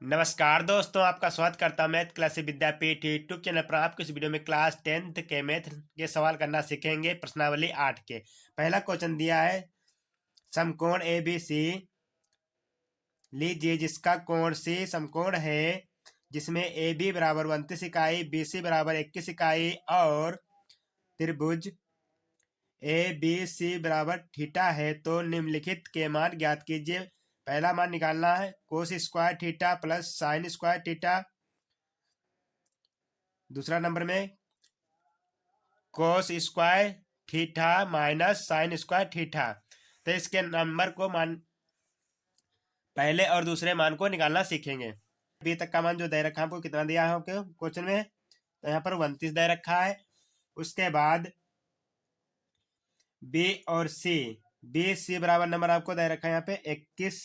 नमस्कार दोस्तों, आपका स्वागत करता हूं मैथ क्लास विद्यापीठ यूट्यूब चैनल पर। आपको इस वीडियो में क्लास 10th के मैथ के सवाल करना सीखेंगे। प्रश्नावली 8 के पहला क्वेश्चन दिया है, समकोण ए बी सी लीजिए जिसका कोण सी समकोण है, जिसमें ए बी बराबर 29 इकाई, बी सी बराबर 21 इकाई और त्रिभुज ए बी सी बराबर थीटा है, तो निम्नलिखित के मान ज्ञात कीजिए। पहला मान निकालना है cos square theta plus sine square theta. दूसरा नंबर में cos square theta minus sine square theta. तो इसके नंबर को मान पहले और दूसरे मान को निकालना सीखेंगे। अभी तक का मान जो दे रखा है आपको कितना दिया है आपके क्वेश्चन में, तो यहाँ पर 29 दे रखा है। उसके बाद बी और सी, बी सी बराबर नंबर आपको दे रखा है यहाँ पे 21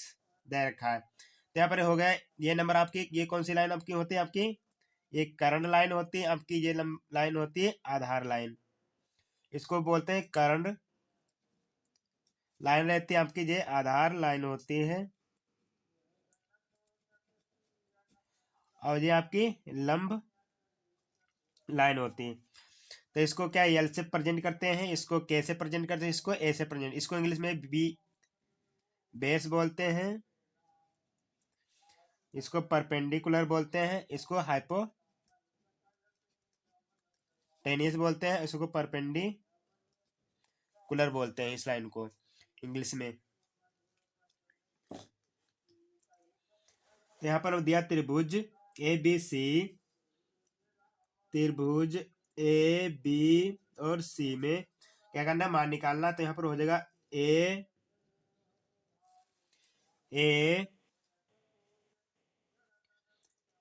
दे रखा है। तो यहाँ पर हो गया ये नंबर आपकी, ये कौन सी लाइन आपकी होती है, आपकी ये करंट लाइन होती है, आपकी ये लाइन होती है आधार लाइन, इसको बोलते हैं करंट लाइन रहती है आपकी, ये आधार लाइन होती है, और ये आपकी लंब लाइन होती है। तो इसको क्या एल से प्रेजेंट करते हैं, इसको के से प्रेजेंट करते हैं, इसको ए से प्रेजेंट, इसको इंग्लिश में बी बेस बोलते हैं, इसको परपेंडिकुलर बोलते हैं, इसको हाइपोटेनियस बोलते हैं, इसको परपेंडिकुलर बोलते हैं, इस लाइन को इंग्लिश में। तो यहाँ पर दिया त्रिभुज ए बी सी, त्रिभुज ए बी और सी में क्या करना है, मान निकालना। तो यहाँ पर हो जाएगा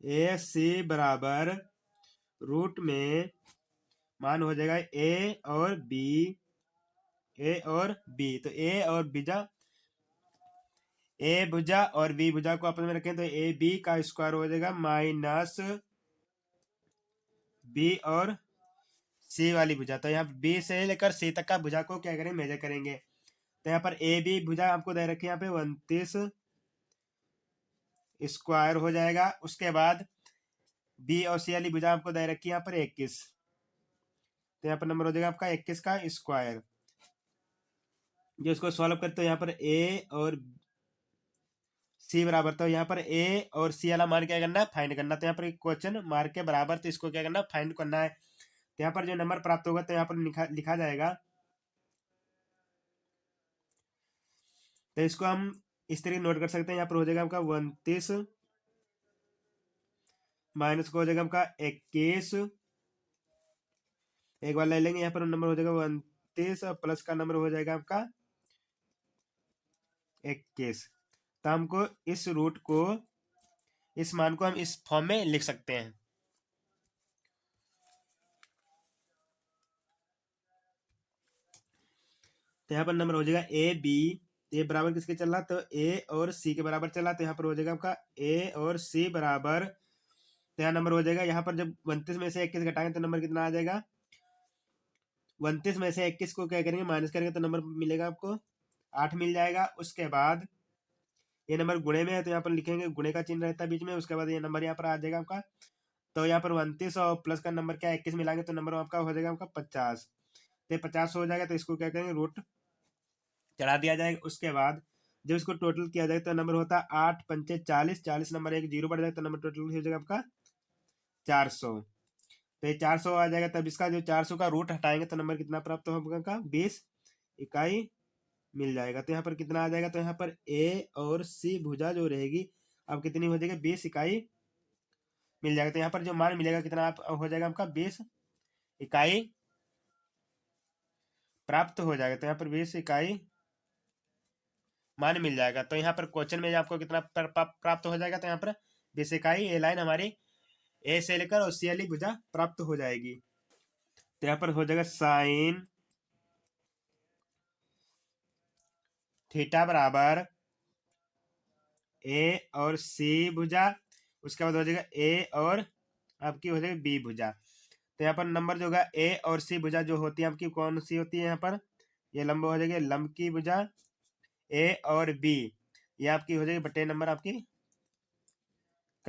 ए सी बराबर रूट में मान हो जाएगा ए और बी, तो ए और बीजा, ए भुजा और बी भुजा को आपस में रखें तो ए बी का स्क्वायर हो जाएगा माइनस बी और सी वाली भुजा। तो यहाँ बी से लेकर सी तक का भुजा को क्या करेंगे, मेजर करेंगे। तो यहाँ पर ए बी भुजा आपको दे रखी है यहाँ पे 29 स्क्वायर हो जाएगा। उसके बाद बी और सी वाली भुजा आपको दे रखी है यहाँ पर 21, तो यहाँ पर नंबर हो जाएगा आपका 21 का स्क्वायर। जो इसको सॉल्व करते तो यहाँ पर ए और सी बराबर, तो यहाँ पर ए और सी वाला मान क्या करना है, फाइंड करना। तो यहाँ पर क्वेश्चन मार्क के बराबर, तो इसको क्या करना है, फाइंड करना है। तो यहाँ पर जो नंबर प्राप्त होगा तो यहाँ पर लिखा जाएगा। तो इसको हम इस तरीके नोट कर सकते हैं, यहाँ पर हो जाएगा आपका 29 माइनस को हो जाएगा आपका 21, एक बार ले लेंगे, यहाँ पर नंबर हो जाएगा 29 और प्लस का नंबर हो जाएगा आपका 21। तो हमको इस रूट को, इस मान को हम इस फॉर्म में लिख सकते हैं। तो यहाँ पर नंबर हो जाएगा ए बी, ए बराबर किसके चल रहा, तो ए और सी के बराबर चला। तो यहाँ पर हो जाएगा आपका ए और सी बराबर, तो यहाँ नंबर हो जाएगा, यहाँ पर जब 29 में से 21 घटाएंगे तो नंबर कितना आ जाएगा, 29 में से 21 को क्या करेंगे, माइनस करेंगे तो नंबर मिलेगा आपको 8 मिल जाएगा। उसके बाद ये नंबर गुणे में है तो यहाँ पर लिखेंगे, गुणे का चिन्ह रहता है बीच में, उसके बाद ये नंबर यहाँ पर आ जाएगा आपका। तो यहाँ पर 29 और प्लस का नंबर क्या 21 मिलाएंगे तो नंबर आपका हो जाएगा आपका 50। तो 50 हो जाएगा, तो इसको क्या करेंगे, रूट चढ़ा दिया जाएगा। उसके बाद जब इसको टोटल किया जाए तो नंबर होता है 8 पंचे 40, 40 नंबर एक जीरो बढ़ जाएगा तो नंबर टोटल हो जाएगा आपका 400। तो ये 400 आ जाएगा, तब इसका जो 400 का रूट हटाएंगे तो नंबर कितना प्राप्त होगा, 20 इकाई मिल जाएगा। तो यहाँ पर कितना आ जाएगा, तो यहाँ पर ए और सी भुजा जो रहेगी अब कितनी हो जाएगी, 20 इकाई मिल जाएगा। तो यहाँ पर जो मान मिलेगा कितना हो जाएगा आपका, 20 इकाई प्राप्त हो जाएगा। तो यहाँ पर 20 इकाई मान मिल जाएगा। तो यहाँ पर क्वेश्चन में आपको कितना प्राप्त हो जाएगा, तो यहाँ पर 20 इकाई ए लाइन हमारी ए से लेकर और सी वाली भुजा प्राप्त हो जाएगी। तो यहाँ पर हो जाएगा साइन थीटा बराबर ए और सी भुजा, उसके बाद हो जाएगा ए और आपकी हो जाएगी बी भुजा। तो यहाँ पर नंबर जो होगा ए और सी भुजा जो होती है आपकी, कौन सी होती है, यहाँ पर ये लंब हो जाएगी, लंब की भुजा ए और बी, ये आपकी हो जाएगी बटे नंबर आपकी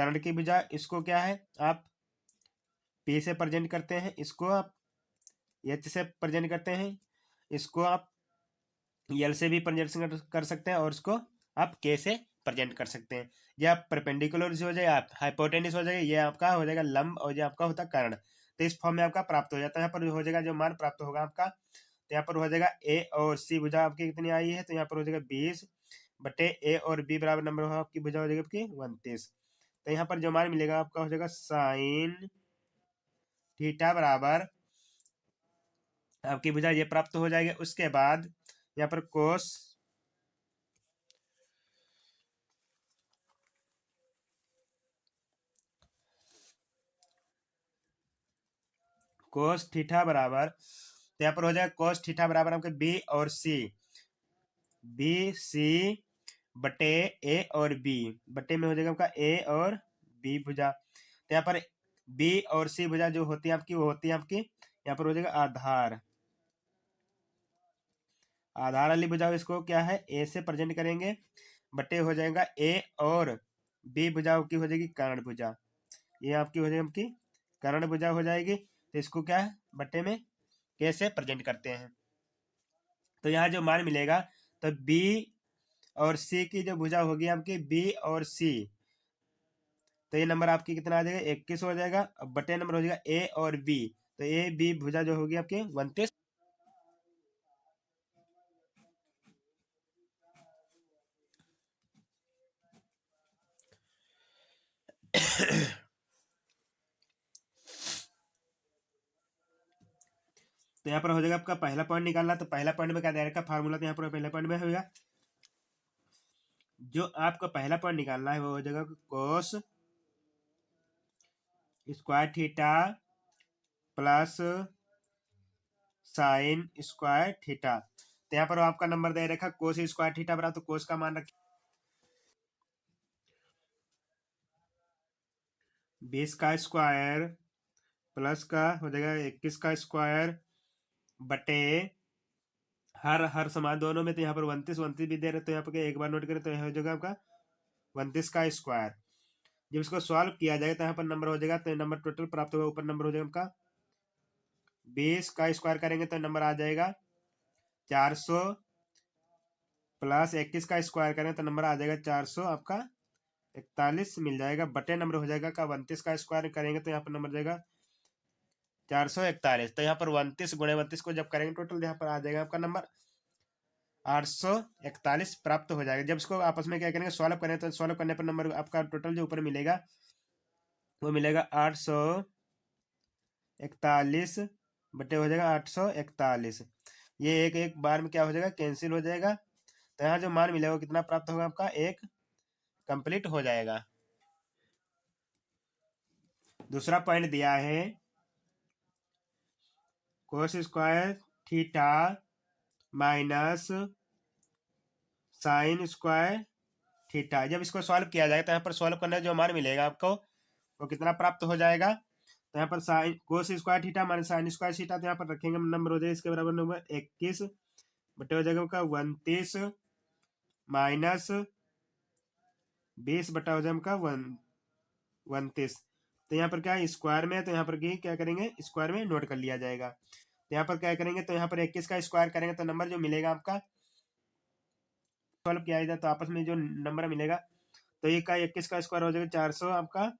कर्ण की भुजा, इसको क्या है आप P से प्रेजेंट करते हैं, इसको आप H से प्रेजेंट करते हैं, इसको आप L से भी प्रेजेंट कर सकते हैं, और इसको आप K से प्रेजेंट कर सकते हैं। ये आप परपेंडिकुलर हो जाएगा, आप हाइपोटेनिस हो जाएगा, ये आपका हो जाएगा लंब, और ये आपका होता है कर्ण। तो इस फॉर्म में आपका प्राप्त हो जाता है। यहाँ पर हो जाएगा जो मान प्राप्त होगा आपका, तो यहाँ पर हो जाएगा A और C भुजा आपकी कितनी आई है, तो यहाँ पर हो जाएगा 20 बटे A और B बराबर नंबर हो आपकी भुजा हो जाएगी आपकी 29। तो यहाँ पर जो मान मिलेगा आपका हो जाएगा साइन थीटा बराबर आपकी भुजा ये प्राप्त हो जाएगी। उसके बाद यहाँ पर कोस थीटा बराबर, तो यहाँ पर हो जाएगा कोस थीटा बराबर आपके बी और सी, बी सी बटे ए और बी, बटे में हो जाएगा आपका ए और बी भुजा। तो यहाँ पर बी और सी भुजा जो होती है आपकी, वो होती है आपकी यहाँ पर हो जाएगा आधार, आधार वाली भुजा इसको क्या है ए से प्रेजेंट करेंगे, बटे हो जाएगा ए और बी भुजा की हो जाएगी कर्ण भुजा, ये आपकी हो जाएगी आपकी कर्ण भुजा हो जाएगी। तो इसको क्या है बटे में कैसे प्रेजेंट करते हैं, तो यहाँ जो मान मिलेगा, तो बी और सी की जो भुजा होगी आपकी बी और सी, तो ये नंबर आपकी कितना आ जाएगा 21 हो जाएगा। अब बटे नंबर हो जाएगा ए और बी, तो ए बी भुजा जो होगी आपकी 29। तो यहाँ पर हो जाएगा आपका पहला पॉइंट निकालना, तो पहला पॉइंट में क्या दे रखा फार्मूला, तो यहाँ पर पहले पॉइंट में होगा जो आपका पहला पॉइंट निकालना है वो हो जाएगा cos square theta plus sine square theta. तो यहाँ पर आपका नंबर दे रखा कोस स्क्वायर थीटा बराबर, तो कोस का मान रखिए 20 का स्क्वायर प्लस का हो जाएगा 21 का स्क्वायर बटे हर हर समान दोनों में, तो यहाँ पर 29 भी दे रहे, तो यहाँ पर एक बार नोट करें तो हो जाएगा आपका 29 का स्क्वायर। जब इसको सॉल्व किया जाएगा तो यहाँ पर नंबर हो जाएगा, तो नंबर टोटल प्राप्त होगा, ऊपर नंबर हो जाएगा आपका 20 का स्क्वायर करेंगे तो नंबर आ जाएगा 400 प्लस 21 का स्क्वायर करें तो नंबर आ जाएगा 400 आपका 41 मिल जाएगा, बटे नंबर हो जाएगा का 29 का स्क्वायर करेंगे तो यहाँ पर नंबर जाएगा 441। तो यहाँ पर 29 गुणे 32 को जब करेंगे टोटल, यहाँ पर आ जाएगा आपका नंबर 841 प्राप्त हो जाएगा। जब इसको आपस में क्या करेंगे सॉल्व करें, तो सॉल्व करने पर नंबर आपका टोटल जो ऊपर मिलेगा वो मिलेगा 841 बटे हो जाएगा 841। ये एक एक बार में क्या हो जाएगा कैंसिल हो जाएगा, तो यहाँ जो मान मिलेगा वो कितना प्राप्त होगा आपका एक कंप्लीट हो जाएगा। दूसरा पॉइंट दिया है cos square theta minus sine square theta. जब इसको सॉल्व किया जाएगा तो यहाँ पर सॉल्व करने जो मान मिलेगा आपको वो कितना प्राप्त हो जाएगा, तो यहाँ पर sine cos square theta minus sine square theta, तो यहाँ पर रखेंगे नंबर हो जाएगा इसके बराबर नंबर 21 बटे हो जाएगा आपका 29 माइनस 20 बटा हो जाएगा 29। तो यहाँ पर क्या है स्क्वायर में है, तो यहाँ पर क्या करेंगे स्क्वायर में नोट कर लिया जाएगा। तो यहाँ पर क्या करेंगे, तो यहाँ पर 21 का स्क्वायर करेंगे तो नंबर जो मिलेगा आपका सॉल्व किया जाए तो आपस में जो नंबर मिलेगा, तो ये का 21 का स्क्वायर हो जाएगा 400 आपका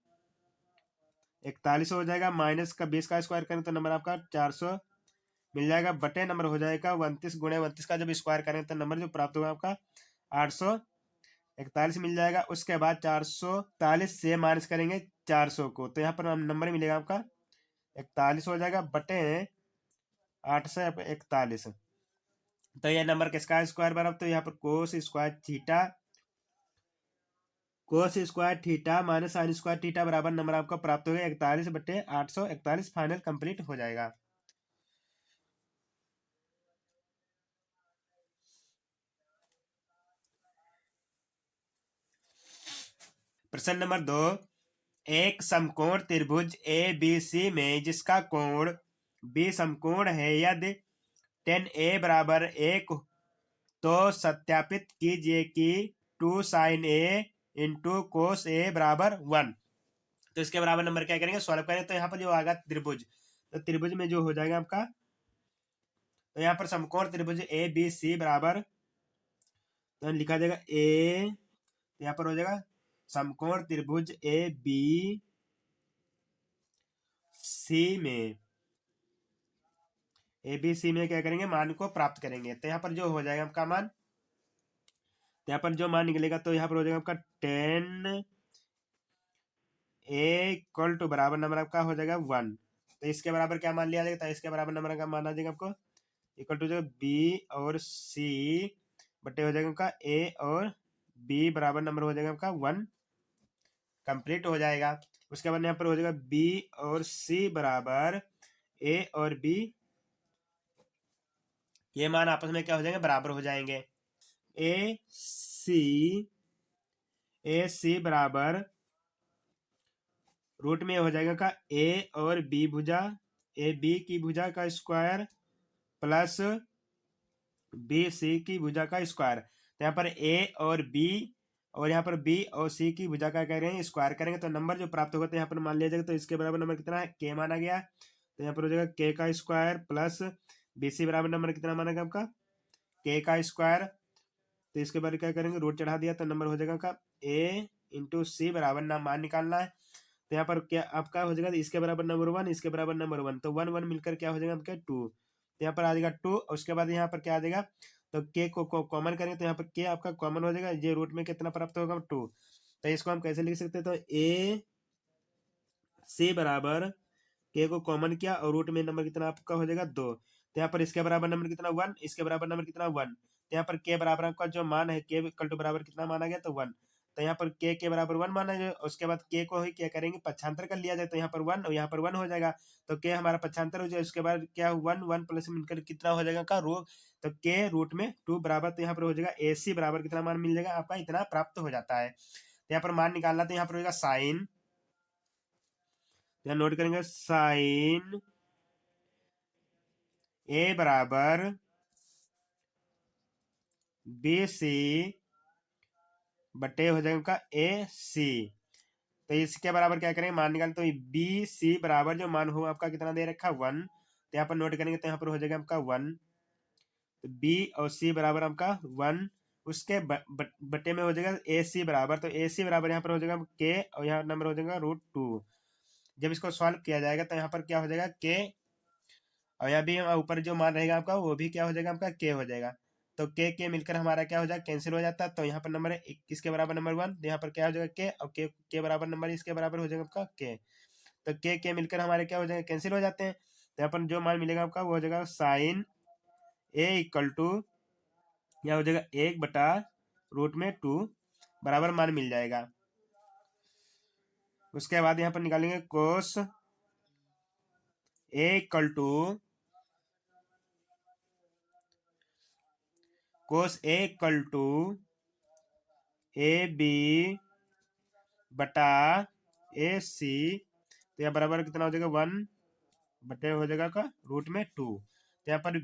41 हो जाएगा, माइनस का 20 का स्क्वायर करें तो नंबर आपका 400 मिल जाएगा, बटे नंबर हो जाएगा 29 गुणे 29 का जब स्क्वायर करें तो नंबर जो प्राप्त होगा आपका 841 मिल जाएगा। उसके बाद 441 से माइनस करेंगे 400 को, तो यहाँ पर नंबर मिलेगा आपका 41 हो जाएगा, बटे 841। तो यह नंबर किसका स्क्वायर बराबर, तो यहाँ पर cos square theta minus sine square theta बराबर नंबर आपका प्राप्त हो गया 41 बटे 841। फाइनल कंप्लीट हो जाएगा। प्रश्न नंबर 2, एक समकोण त्रिभुज ए बी सी में जिसका कोण बी समकोण है, यदि tan A बराबर 1 तो सत्यापित कीजिए कि 2 sin A into cos A बराबर 1। तो इसके बराबर नंबर क्या करेंगे, सॉल्व करेंगे। तो यहाँ पर जो आएगा त्रिभुज, तो त्रिभुज में जो हो जाएगा आपका, तो यहाँ पर समकोण त्रिभुज ए बी सी बराबर, तो लिखा जाएगा ए, यहाँ पर हो जाएगा समकोण त्रिभुज ए बी सी में, ए बी सी में क्या करेंगे, मान को प्राप्त करेंगे। तो यहाँ पर जो हो जाएगा आपका मान, तो यहाँ पर जो मान निकलेगा तो यहाँ पर हो जाएगा आपका 10 ए इक्वल टू बराबर नंबर आपका हो जाएगा 1। तो इसके बराबर क्या मान लिया जाएगा, तो इसके बराबर नंबर का मान आ जाएगा आपको इक्वल टू जाएगा बी और सी बटे हो जाएगा आपका ए और बी बराबर नंबर हो जाएगा आपका 1, कंप्लीट हो जाएगा। उसके बाद यहाँ पर हो जाएगा बी और सी बराबर ए और बी, ये मान आपस में क्या हो जाएंगे, बराबर हो जाएंगे। ए सी बराबर रूट में हो जाएगा का ए और बी भुजा, ए बी की भुजा का स्क्वायर प्लस बी सी की भुजा का स्क्वायर। तो यहाँ पर ए और बी और यहाँ पर बी और सी की भुजा का कह रहे हैं स्क्वायर करेंगे, तो नंबर जो प्राप्त होगा तो यहाँ पर मान लिया जाएगा। तो इसके बराबर नंबर कितना है, के माना गया। तो यहाँ पर हो जाएगा के का स्क्वायर प्लस बी सी बराबर नंबर कितना माना गया आपका, के का स्क्वायर। तो इसके बाद क्या करेंगे, रूट चढ़ा दिया तो नंबर हो जाएगा का ए इंटू सी बराबर नाम मान निकालना है। तो यहाँ पर क्या आपका हो जाएगा, इसके बराबर नंबर 1, इसके बराबर नंबर 1, तो 1 1 मिलकर क्या हो जाएगा आपका 2। तो यहाँ पर आ जाएगा 2, और उसके बाद यहाँ पर क्या आ जाएगा, तो के को कॉमन करेंगे तो यहाँ पर के आपका कॉमन हो जाएगा, ये रूट में कितना प्राप्त होगा 2। तो इसको हम कैसे लिख सकते हैं, तो ए सी बराबर के को कॉमन किया और रूट में नंबर कितना आपका हो जाएगा 2। तो यहाँ पर इसके बराबर नंबर कितना 1, इसके बराबर नंबर कितना 1। तो यहाँ पर के बराबर आपका जो मान है, के इक्वल टू बराबर कितना माना गया, तो 1। तो यहाँ पर के बराबर 1 माना जाए, उसके बाद के को ही क्या करेंगे, पक्षांतर कर लिया जाए। तो यहाँ पर 1 और यहाँ पर 1 हो जाएगा, तो के हमारा पक्षांतर हो जाए। उसके बाद क्या 1 1 प्लस मिलकर कितना हो जाएगा का रूट, तो के रूट में 2 बराबर, तो यहाँ पर हो जाएगा ए सी बराबर कितना मान मिल जाएगा आपका, इतना प्राप्त हो जाता है। तो यहाँ पर मान निकालना, तो यहाँ पर होगा साइन, यहाँ नोट करेंगे साइन ए बराबर बी सी बटे हो जाएगा ए सी। तो इसके बराबर क्या करेंगे, मान निकाल, तो बी सी बराबर जो मान हो आपका कितना दे रखा 1। तो यहाँ पर नोट करेंगे तो यहाँ पर हो जाएगा आपका 1, तो बी और सी बराबर आपका 1, उसके बटे में हो जाएगा ए सी बराबर, तो ए सी बराबर यहाँ पर हो जाएगा के और यहाँ नंबर हो जाएगा √2। जब इसको सॉल्व किया जाएगा तो यहाँ पर क्या हो जाएगा के, और यहाँ भी ऊपर जो मान रहेगा आपका वो भी क्या हो जाएगा आपका के हो जाएगा। तो के मिलकर हमारा क्या हो जाएगा, कैंसिल हो जाता है। तो यहाँ पर नंबर है किसके बराबर नंबर 1, तो यहाँ पर क्या हो जाएगा के, और के बराबर नंबर इसके बराबर हो जाएगा आपका के। तो के मिलकर हमारे क्या हो जाएगा, कैंसिल हो जाते हैं। तो यहाँ पर जो मान मिलेगा आपका वो हो जाएगा साइन ए इक्वल टू, यह हो जाएगा 1/√2 बराबर मान मिल जाएगा। उसके बाद यहाँ पर निकालेंगे कोस ए इक्वल टू ए बी बटा ए सी। तो यह बराबर कितना हो जाएगा 1 बटे हो जाएगा का √2। तो यहाँ पर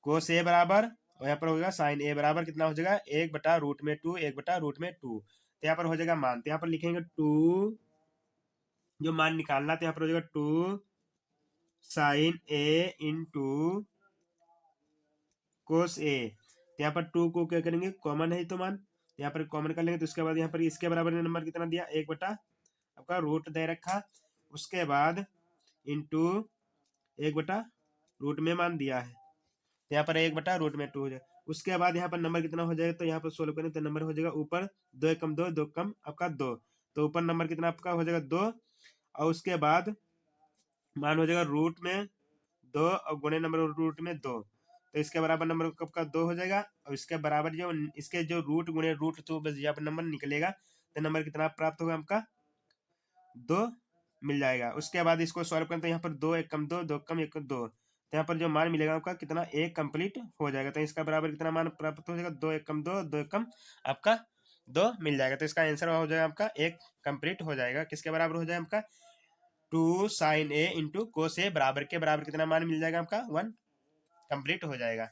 कोस ए बराबर, और यहाँ पर हो जाएगा साइन ए बराबर कितना हो जाएगा 1/√2, 1/√2। तो यहाँ पर हो जाएगा मान, तो यहाँ पर लिखेंगे 2, जो मान निकालना, तो यहाँ पर हो जाएगा 2 साइन ए इंटू कोस ए। तो यहाँ पर 2 को क्या करेंगे, कॉमन है तो मान यहाँ पर कॉमन कर लेंगे। तो उसके बाद यहाँ पर इसके बराबर नंबर कितना दिया, 1 आपका रूट दे रखा, उसके बाद इंटू 1/√, में मान दिया है। तो यहाँ पर 1/√2 हो जाए। उसके बाद यहाँ पर नंबर कितना हो जाएगा, तो यहाँ पर सोल्व करें तो नंबर हो जाएगा ऊपर 2 कम 2, 2 कम आपका 2, तो ऊपर नंबर कितना आपका हो जाएगा 2, और उसके बाद मान हो जाएगा रूट में 2 और गुणे नंबर रूट में 2। तो इसके बराबर नंबर कब का 2 हो जाएगा, और इसके बराबर जो इसके जो रूट गुणे √2 बस यहाँ पर नंबर निकलेगा, तो नंबर कितना प्राप्त होगा आपका 2 मिल जाएगा। उसके बाद इसको सॉल्व करें तो यहाँ पर 2 1 कम 2, 2 कम 1 2, तो यहाँ पर जो मान मिलेगा आपका कितना 1 कंप्लीट हो जाएगा। तो इसका बराबर कितना मान प्राप्त हो जाएगा, 2 1 कम 2, 2 1 कम आपका 2 मिल जाएगा। तो इसका आंसर हो जाएगा आपका 1 कंप्लीट हो जाएगा। किसके बराबर हो जाएगा आपका 2 साइन ए इंटू कोस ए बराबर के बराबर कितना मान मिल जाएगा आपका 1 कंप्लीट हो जाएगा।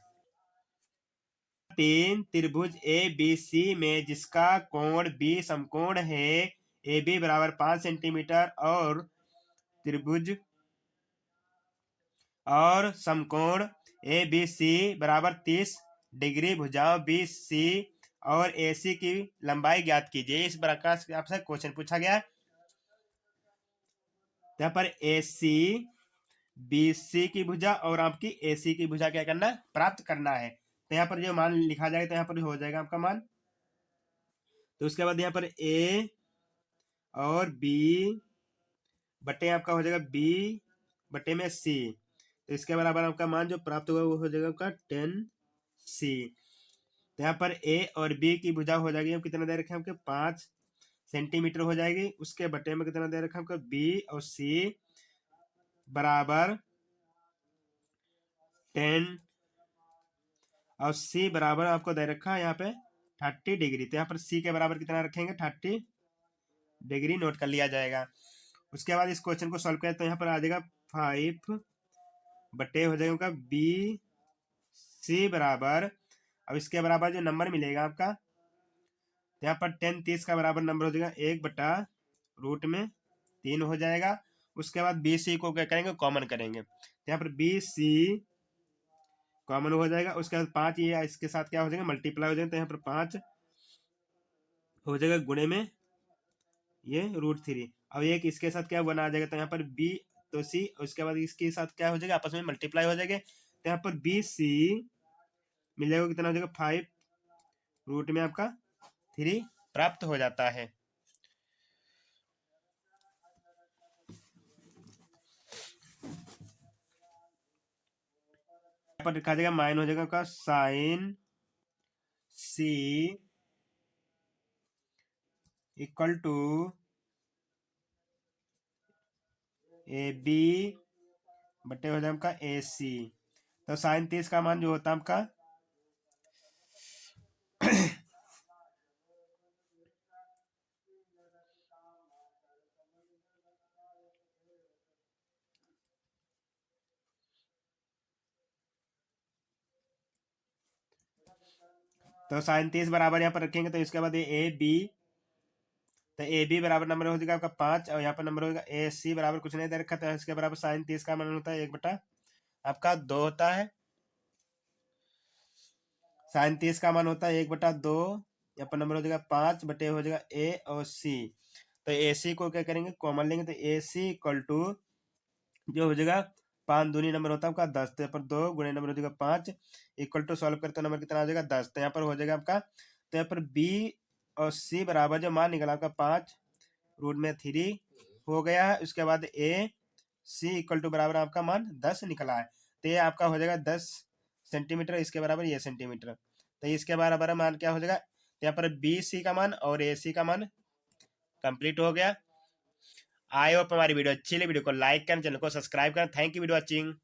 3 त्रिभुज ए बी सी में जिसका कोण बी समकोण है ए बी बराबर 5 सेंटीमीटर और त्रिभुज और समकोण ए बी सी बराबर 30 डिग्री, भुजाओं बी सी और ए सी की लंबाई ज्ञात कीजिए। इस प्रकार से आपसे क्वेश्चन पूछा गया। यहाँ पर ए सी बी सी की भुजा और आपकी ए सी की भुजा क्या करना है, प्राप्त करना है। तो यहाँ पर जो मान लिखा जाएगा तो यहाँ पर हो जाएगा आपका मान। तो उसके बाद यहाँ पर ए और बी बटे आपका हो जाएगा बी बटे में सी, तो इसके बराबर आपका मान जो प्राप्त होगा वो हो जाएगा आपका 10 सी। तो यहाँ पर ए और बी की भुजा हो जाएगी, हम कितना दे रखे हैं आपके 5 सेंटीमीटर हो जाएगी। उसके बटे में कितना दे रखा है आपका बी और सी बराबर 10 और सी बराबर आपको दे रखा है यहाँ पे 30 डिग्री। तो यहाँ पर सी के बराबर कितना रखेंगे 30 डिग्री नोट कर लिया जाएगा। उसके बाद इस क्वेश्चन को सॉल्व करें तो यहाँ पर आ जाएगा 5 बटे हो जाएगा बी सी बराबर, अब इसके बराबर जो नंबर मिलेगा आपका यहाँ पर 10 30 का बराबर नंबर हो जाएगा 1/√3 हो जाएगा। उसके बाद बी सी को क्या करेंगे, कॉमन करेंगे। तो यहाँ पर बी सी कॉमन हो जाएगा। उसके बाद 5 ये इसके साथ क्या हो जाएगा, मल्टीप्लाई हो जाएगा। तो यहाँ पर 5 हो जाएगा गुणे में ये √3। अब एक इसके साथ क्या बना आ जाएगा, तो यहाँ पर बी तो सी, उसके बाद इसके साथ क्या हो जाएगा, आपस में मल्टीप्लाई हो जाएगा। तो यहाँ पर बी सी मिल जाएगा कितना हो जाएगा 5 रूट में आपका 3 प्राप्त हो जाता है। यहाँ पर लिखा जाएगा माइन हो जाएगा आपका sine C equal to A B बटे हो जाएगा आपका ए सी। तो साइन 30 का मान जो होता है आपका तो साइन 30 बराबर यहाँ पर रखेंगे। तो इसके बाद ये ए बी, तो ए बी बराबर नंबर हो जाएगा आपका 5 और यहाँ पर नंबर होगा ए सी बराबर कुछ नहीं दे रखा, तो इसके बराबर साइन 30 का मान होता है 1/2 आपका 2 होता है। साइन 30 का मान होता है 1/2। यहाँ पर नंबर हो जाएगा 5 बटे हो जाएगा ए और सी। तो ए सी को क्या करेंगे, कॉमन लेंगे। तो ए सी इक्वल टू जो हो जाएगा 5 दूनी नंबर होता है आपका 10, तो यहाँ पर 2 गुणे नंबर हो जाएगा 5 इक्वल टू सॉल्व करते नंबर कितना आ जाएगा 10। तो यहाँ पर हो जाएगा आपका, तो यहाँ पर बी और सी बराबर जो मान निकला आपका 5√3 हो गया है। उसके बाद ए सी इक्वल टू बराबर आपका मान 10 निकला है। तो ये आपका हो जाएगा 10 सेंटीमीटर, इसके बराबर ये सेंटीमीटर। तो इसके बराबर मान क्या हो जाएगा, तो यहाँ पर बी सी का मान और ए सी का मान कंप्लीट हो गया। आई होप हमारी वीडियो अच्छी लगी, वीडियो को लाइक करें, चैनल को सब्सक्राइब करें। Thank you video watching.